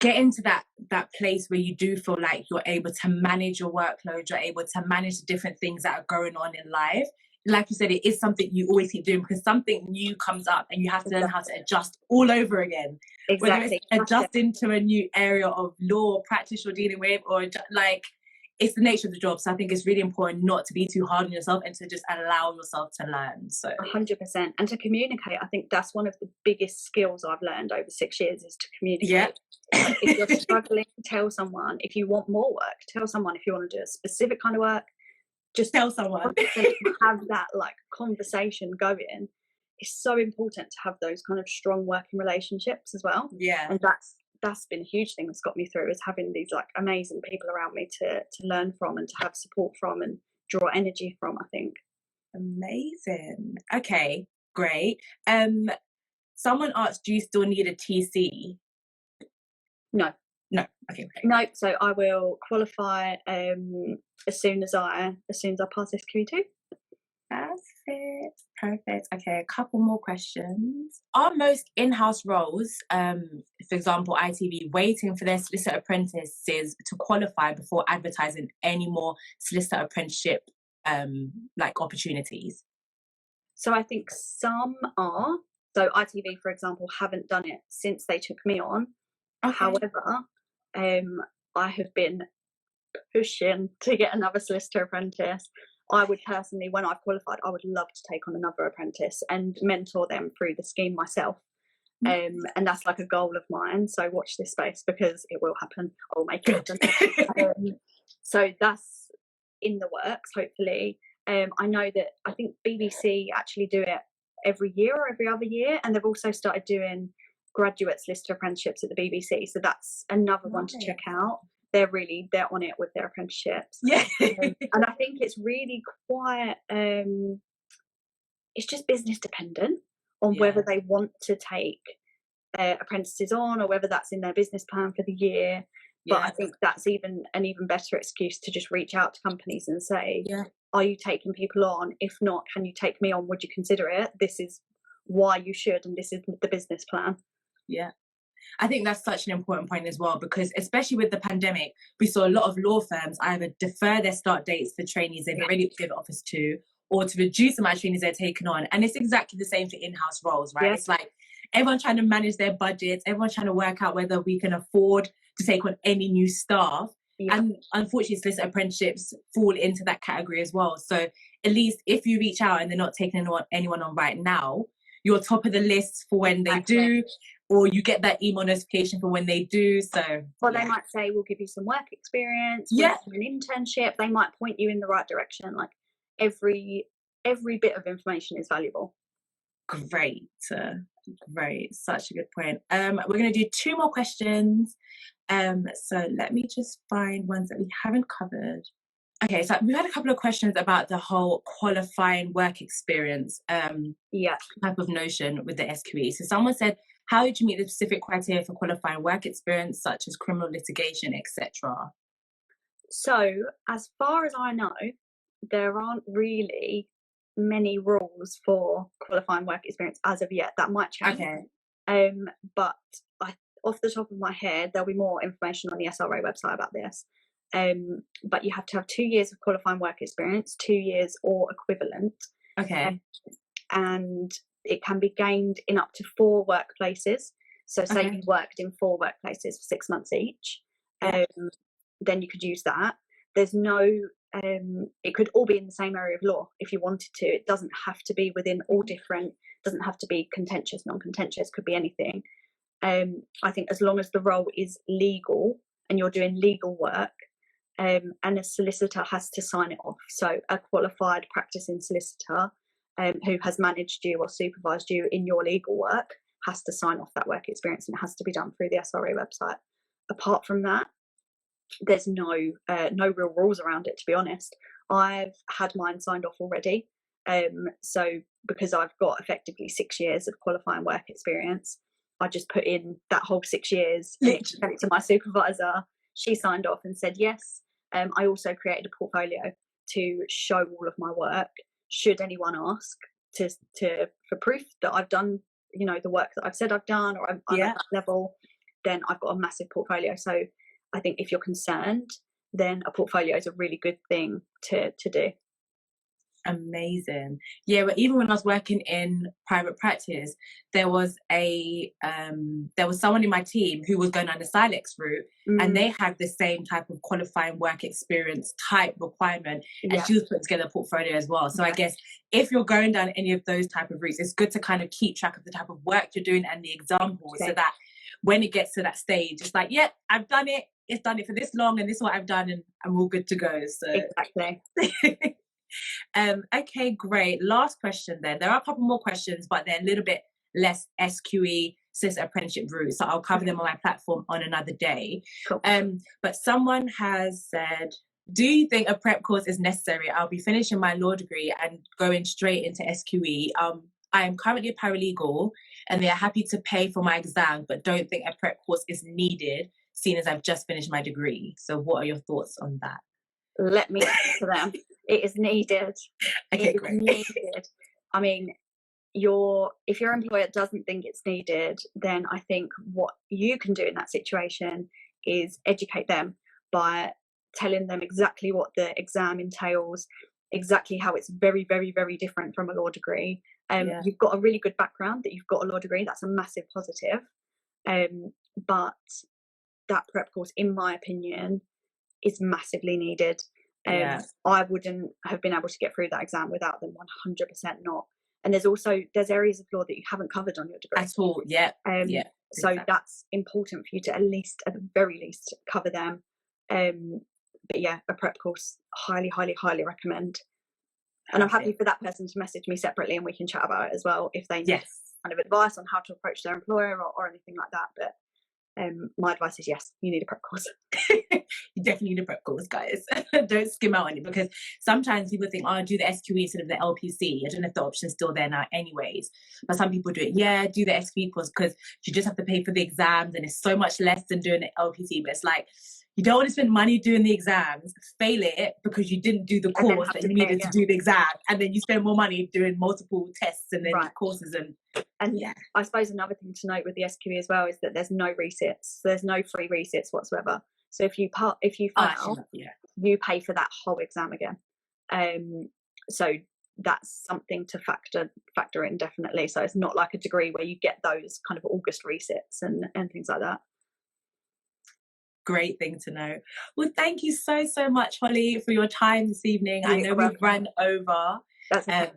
getting to that place where you do feel like you're able to manage your workload, you're able to manage the different things that are going on in life, like you said, it is something you always keep doing, because something new comes up and you have to learn how to adjust all over again. Whether it's adjusting to a new area of law or practice you're dealing with, or it's the nature of the job. So I think it's really important not to be too hard on yourself and to just allow yourself to learn. So 100%. And to communicate, I think that's one of the biggest skills I've learned over 6 years, is to communicate. If you're struggling, tell someone. If you want more work, tell someone. If you want to do a specific kind of work, just tell someone. Have that conversation going. It's so important to have those kind of strong working relationships as well. And that's been a huge thing that's got me through, is having these amazing people around me to learn from and to have support from and draw energy from, I think. Amazing. Okay, great. Someone asked, do you still need a TC? No. Okay. No, so I will qualify as soon as I pass SQE2. Perfect. Okay, a couple more questions. Are most in-house roles, for example, ITV, waiting for their solicitor apprentices to qualify before advertising any more solicitor apprenticeship opportunities? So I think some are. So ITV, for example, haven't done it since they took me on. However, I have been pushing to get another solicitor apprentice. I would personally, when I've qualified, I would love to take on another apprentice and mentor them through the scheme myself. And that's a goal of mine. So watch this space, because it will happen. I'll make it happen. So that's in the works, hopefully. I know that I think BBC actually do it every year or every other year, and they've also started doing graduate solicitor apprenticeships at the BBC. So that's another one to check out. They're on it with their apprenticeships. And I think it's really quite it's just business dependent on whether they want to take apprentices on, or whether that's in their business plan for the year. But I think that's an even better excuse to just reach out to companies and say, are you taking people on? If not, can you take me on? Would you consider it? This is why you should, and this is the business plan. I think that's such an important point as well, because especially with the pandemic, we saw a lot of law firms either defer their start dates for trainees they've already given offers to, or to reduce the amount of trainees they're taking on. And it's exactly the same for in-house roles, right? It's everyone's trying to manage their budgets, everyone's trying to work out whether we can afford to take on any new staff. And unfortunately, solicitor apprenticeships fall into that category as well. So at least if you reach out and they're not taking anyone on right now, you're top of the list for when they do, or you get that email notification for when they do. So, or they might say, we'll give you some work experience, we'll give you an internship. They might point you in the right direction. Like every bit of information is valuable. Great. Such a good point. We're going to do 2 more questions. So let me just find ones that we haven't covered. Okay, so we've had a couple of questions about the whole qualifying work experience type of notion with the SQE. So someone said, how did you meet the specific criteria for qualifying work experience, such as criminal litigation, etc.? So as far as I know, there aren't really many rules for qualifying work experience as of yet. That might change. Okay. But off the top of my head, there'll be more information on the SRA website about this. But you have to have 2 years of qualifying work experience, 2 years or equivalent. Okay. And it can be gained in up to 4 workplaces. So say you worked in 4 workplaces for 6 months each, then you could use that. There's no, it could all be in the same area of law if you wanted to. It doesn't have to be within all different, doesn't have to be contentious, non-contentious, could be anything. I think as long as the role is legal and you're doing legal work, and a solicitor has to sign it off. So a qualified practicing solicitor who has managed you or supervised you in your legal work has to sign off that work experience, and it has to be done through the SRA website. Apart from that, there's no real rules around it, to be honest. I've had mine signed off already. So because I've got effectively 6 years of qualifying work experience, I just put in that whole 6 years, sent it to my supervisor. She signed off and said yes. I also created a portfolio to show all of my work. Should anyone ask for proof that I've done, the work that I've said I've done, or I'm at that level, then I've got a massive portfolio. So I think if you're concerned, then a portfolio is a really good thing to do. Amazing. Yeah, but even when I was working in private practice, there was someone in my team who was going on the Silex route, and they had the same type of qualifying work experience type requirement, and she was putting together a portfolio as well. So I guess if you're going down any of those type of routes, it's good to kind of keep track of the type of work you're doing and the examples, so that when it gets to that stage, it's like, I've done it. It's done it for this long, and this is what I've done, and I'm all good to go. So exactly. Okay, great. Last question then. There are a couple more questions, but they're a little bit less SQE, Solicitor Apprenticeship route, so I'll cover them on my platform on another day. Cool. But someone has said, do you think a prep course is necessary? I'll be finishing my law degree and going straight into SQE. I am currently a paralegal, and they are happy to pay for my exam, but don't think a prep course is needed, seeing as I've just finished my degree. So what are your thoughts on that? Let me answer them. It is needed. Okay, it great. Is needed. I mean, if your employer doesn't think it's needed, then I think what you can do in that situation is educate them by telling them exactly what the exam entails, exactly how it's very, very, very different from a law degree. You've got a really good background that you've got a law degree. That's a massive positive. But that prep course, in my opinion, is massively needed. I wouldn't have been able to get through that exam without them. 100% not. And there's areas of law that you haven't covered on your degree at all. So that's important for you to at the very least cover them. But a prep course, highly, highly, highly recommend. And I'm happy for that person to message me separately, and we can chat about it as well if they need kind of advice on how to approach their employer or anything like that. But my advice is yes, you need a prep course. You definitely need a prep course, guys. Don't skim out on it, because sometimes people think, do the SQE instead of the LPC. I don't know if the option's still there now anyways, but some people do it. Do the SQE course because you just have to pay for the exams, and it's so much less than doing the LPC. But it's like, you don't want to spend money doing the exams, fail it because you didn't do the course that you needed to do the exam, and then you spend more money doing multiple tests and then courses. And I suppose another thing to note with the SQE as well is that there's no resits. There's no free resits whatsoever. So if you fail, you pay for that whole exam again. So that's something to factor in, definitely. So it's not like a degree where you get those kind of August resits and things like that. Great thing to know. Well, thank you so much, Holly, for your time this evening. I know we've run over. That's okay.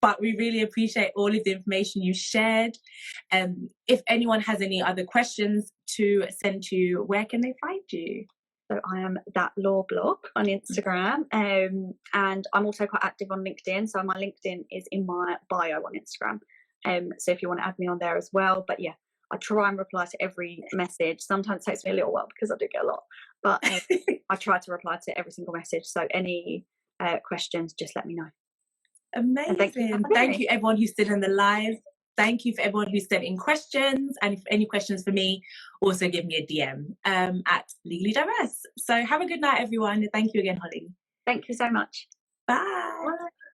But we really appreciate all of the information you shared. If anyone has any other questions to send to you, where can they find you? So I am That Law Blog on Instagram, and I'm also quite active on LinkedIn. So my LinkedIn is in my bio on Instagram. So if you want to add me on there as well. But yeah, I try and reply to every message. Sometimes it takes me a little while because I do get a lot, but I try to reply to every single message. So any questions, just let me know. Amazing. Thank you everyone who's still in the live. Thank you for everyone who sent in questions, and if any questions for me, also give me a DM at Legally Diverse. So have a good night, everyone. Thank you again, Holly. Thank you so much. Bye. Bye.